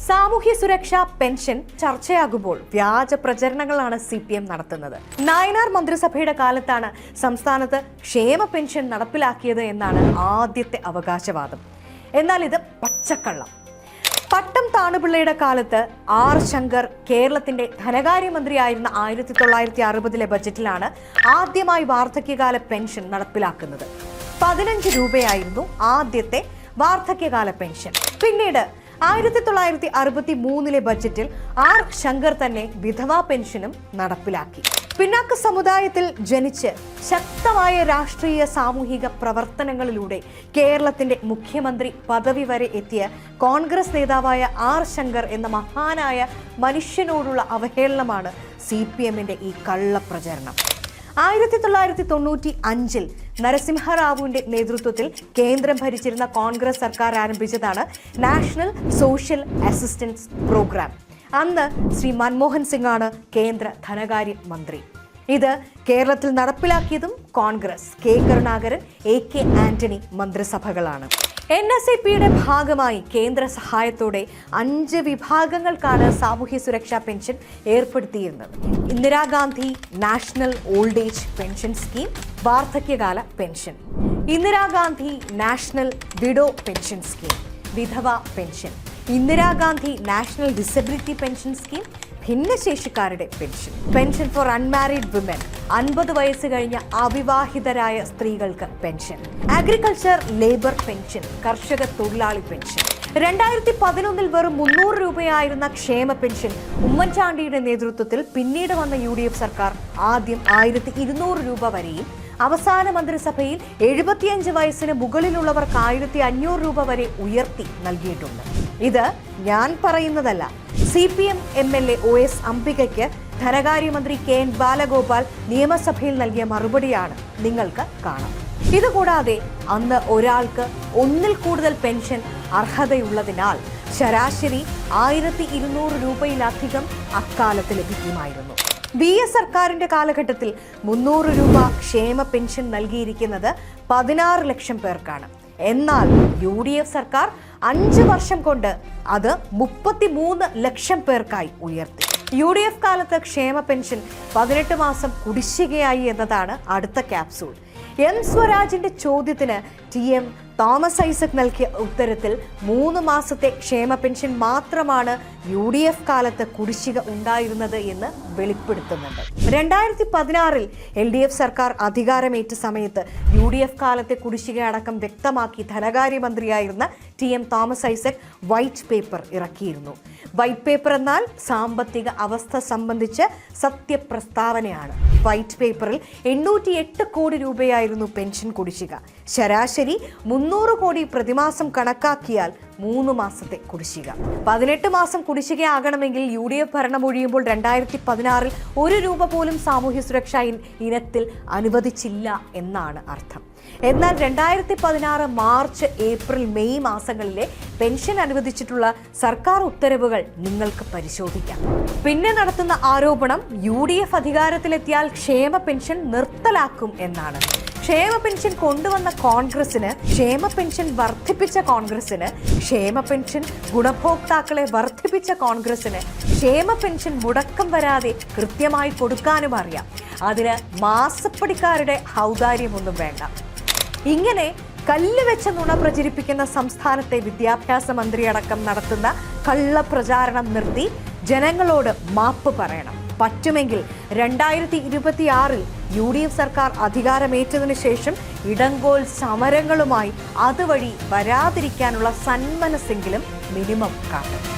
സാമൂഹ്യ സുരക്ഷാ പെൻഷൻ ചർച്ചയാകുമ്പോൾ വ്യാജ പ്രചരണങ്ങളാണ് CPM നടത്തുന്നത്. നായനാർ മന്ത്രിസഭയുടെ കാലത്താണ് സംസ്ഥാനത്ത് ക്ഷേമ പെൻഷൻ നടപ്പിലാക്കിയത് എന്നാണ് ആദ്യത്തെ അവകാശവാദം. എന്നാൽ ഇത് പച്ചക്കള്ളം. പട്ടം താണുപിള്ളയുടെ കാലത്ത് R. ശങ്കർ കേരളത്തിന്റെ ധനകാര്യമന്ത്രിയായിരുന്ന 1960 ബജറ്റിലാണ് ആദ്യമായി വാർദ്ധക്യകാല പെൻഷൻ നടപ്പിലാക്കുന്നത്. 15 രൂപയായിരുന്നു ആദ്യത്തെ വാർദ്ധക്യകാല പെൻഷൻ. പിന്നീട് 1963 ബജറ്റിൽ R. ശങ്കർ തന്നെ വിധവാ പെൻഷനും നടപ്പിലാക്കി. പിന്നാക്ക സമുദായത്തിൽ ജനിച്ച് ശക്തമായ രാഷ്ട്രീയ സാമൂഹിക പ്രവർത്തനങ്ങളിലൂടെ കേരളത്തിന്റെ മുഖ്യമന്ത്രി പദവി വരെ എത്തിയ കോൺഗ്രസ് നേതാവായ R. ശങ്കർ എന്ന മഹാനായ മനുഷ്യനോടുള്ള അവഹേളനമാണ് CPMന്റെ ഈ കള്ളപ്രചരണം. 1995 നരസിംഹറാവുവിന്റെ നേതൃത്വത്തിൽ കേന്ദ്രം ഭരിച്ചിരുന്ന കോൺഗ്രസ് സർക്കാർ ആരംഭിച്ചതാണ് നാഷണൽ സോഷ്യൽ അസിസ്റ്റൻസ് പ്രോഗ്രാം. അന്ന് ശ്രീ മൻമോഹൻ സിംഗ് ആണ് കേന്ദ്ര ധനകാര്യ മന്ത്രി. ഇത് കേരളത്തിൽ നടപ്പിലാക്കിയതും Congress, K. Karunakaran, A. K. Antony മന്ത്രിസഭകളാണ്. NSAPയുടെ ഭാഗമായി കേന്ദ്ര സഹായത്തോടെ 5 വിഭാഗങ്ങൾക്കാണ് സാമൂഹ്യ സുരക്ഷാ പെൻഷൻ ഏർപ്പെടുത്തിയിരുന്നത്. Indira Gandhi national old age pension scheme, വാർദ്ധക്യകാല pension; Indira Gandhi national widow pension scheme, വിധവ pension; Indira Gandhi national disability pension scheme, ഭിന്നശേഷിക്കാരുടെ pension; pension for unmarried women, 50 വയസ്സ് കഴിഞ്ഞ അവിവാഹിതരായ സ്ത്രീകൾക്ക് പെൻഷൻ; അഗ്രികൾച്ചർ ലേബർ പെൻഷൻ, കർഷക തൊഴിലാളി പെൻഷൻ. 2011 വെറും 300 രൂപയായിരുന്ന ക്ഷേമ പെൻഷൻ ഉമ്മൻചാണ്ടിയുടെ നേതൃത്വത്തിൽ പിന്നീട് വന്ന UDF സർക്കാർ ആദ്യം 1200 രൂപ വരെയും അവസാന മന്ത്രിസഭയിൽ 75 വയസ്സിന് മുകളിലുള്ളവർക്ക് 1500 രൂപ വരെ ഉയർത്തി നൽകിയിട്ടുണ്ട്. ഇത് ഞാൻ പറയുന്നതല്ല. CPM MLA OS അംബികയ്ക്ക് ധനകാര്യമന്ത്രി KN ബാലഗോപാൽ നിയമസഭയിൽ നൽകിയ മറുപടിയാണ് നിങ്ങൾക്ക് കാണാം. ഇതുകൂടാതെ അന്ന് ഒരാൾക്ക് ഒന്നിൽ കൂടുതൽ പെൻഷൻ അർഹതയുള്ളതിനാൽ ശരാശരി 1200 രൂപയിലധികം അക്കാലത്ത് ലഭിക്കുമായിരുന്നു. VS സർക്കാരിന്റെ കാലഘട്ടത്തിൽ 300 രൂപ ക്ഷേമ പെൻഷൻ നൽകിയിരിക്കുന്നത് 16 ലക്ഷം പേർക്കാണ്. എന്നാൽ UDF സർക്കാർ 5 വർഷം കൊണ്ട് അത് 33 ലക്ഷം പേർക്കായി ഉയർത്തി. UDF കാലത്ത് ക്ഷേമ പെൻഷൻ 18 മാസം കുടിശ്ശികയായി എന്നതാണ് അടുത്ത ക്യാപ്സൂൾ. M. സ്വരാജിന്റെ ചോദ്യത്തിന് TM തോമസ് ഐസക് നൽകിയ ഉത്തരത്തിൽ 3 മാസത്തെ ക്ഷേമ പെൻഷൻ മാത്രമാണ് UDF കാലത്ത് കുടിശ്ശിക ഉണ്ടായിരുന്നത് എന്ന് വെളിപ്പെടുത്തുന്നുണ്ട്. 2016 LDF സർക്കാർ അധികാരമേറ്റ സമയത്ത് UDF കാലത്തെ കുടിശ്ശിക അടക്കം വ്യക്തമാക്കി ധനകാര്യമന്ത്രിയായിരുന്ന TM Thomas Isaac white paper ഇറക്കിയിരുന്നു. വൈറ്റ് പേപ്പർ എന്നാൽ സാമ്പത്തിക അവസ്ഥ സംബന്ധിച്ച് സത്യപ്രസ്താവനയാണ്. വൈറ്റ് പേപ്പറിൽ 808 കോടി രൂപയായിരുന്നു പെൻഷൻ കുടിശ്ശിക. ശരാശരി 300 കോടി പ്രതിമാസം കണക്കാക്കിയാൽ 3 മാസത്തെ കുടിശ്ശിക. 18 മാസം കുടിശ്ശികയാകണമെങ്കിൽ UDF ഭരണം ഒഴിയുമ്പോൾ 2016 1 രൂപ പോലും സാമൂഹ്യ സുരക്ഷാ ഇനത്തിൽ അനുവദിച്ചില്ല എന്നാണ് അർത്ഥം. എന്നാൽ 2016 മാർച്ച്, ഏപ്രിൽ, മെയ് മാസങ്ങളിലെ പെൻഷൻ അനുവദിച്ചിട്ടുള്ള സർക്കാർ ഉത്തരവുകൾ നിങ്ങൾക്ക് പരിശോധിക്കാം. പിന്നെ നടത്തുന്ന ആരോപണം UDF അധികാരത്തിലെത്തിയാൽ ക്ഷേമ പെൻഷൻ നിർത്തലാക്കും എന്നാണ്. ക്ഷേമ പെൻഷൻ കൊണ്ടുവന്ന കോൺഗ്രസിന്, ക്ഷേമ പെൻഷൻ വർദ്ധിപ്പിച്ച കോൺഗ്രസിന്, ക്ഷേമ പെൻഷൻ ഗുണഭോക്താക്കളെ വർദ്ധിപ്പിച്ച കോൺഗ്രസിന് ക്ഷേമ പെൻഷൻ മുടക്കം വരാതെ കൃത്യമായി കൊടുക്കാനും അറിയാം. അതിന് മാസപ്പടിക്കാരുടെ ഔദാര്യമൊന്നും വേണ്ട. ഇങ്ങനെ കല്ല് വെച്ച നുണ പ്രചരിപ്പിക്കുന്ന സംസ്ഥാനത്തെ വിദ്യാഭ്യാസ മന്ത്രിയടക്കം നടത്തുന്ന കള്ളപ്രചാരണം നിർത്തി ജനങ്ങളോട് മാപ്പ് പറയണം. പറ്റുമെങ്കിൽ 2026 UDF സർക്കാർ അധികാരമേറ്റതിനു ശേഷം ഇടങ്കോൽ സമരങ്ങളുമായി അതുവഴി വരാതിരിക്കാനുള്ള സന്മനസ്സെങ്കിലും മിനിമം കാട്ടണം.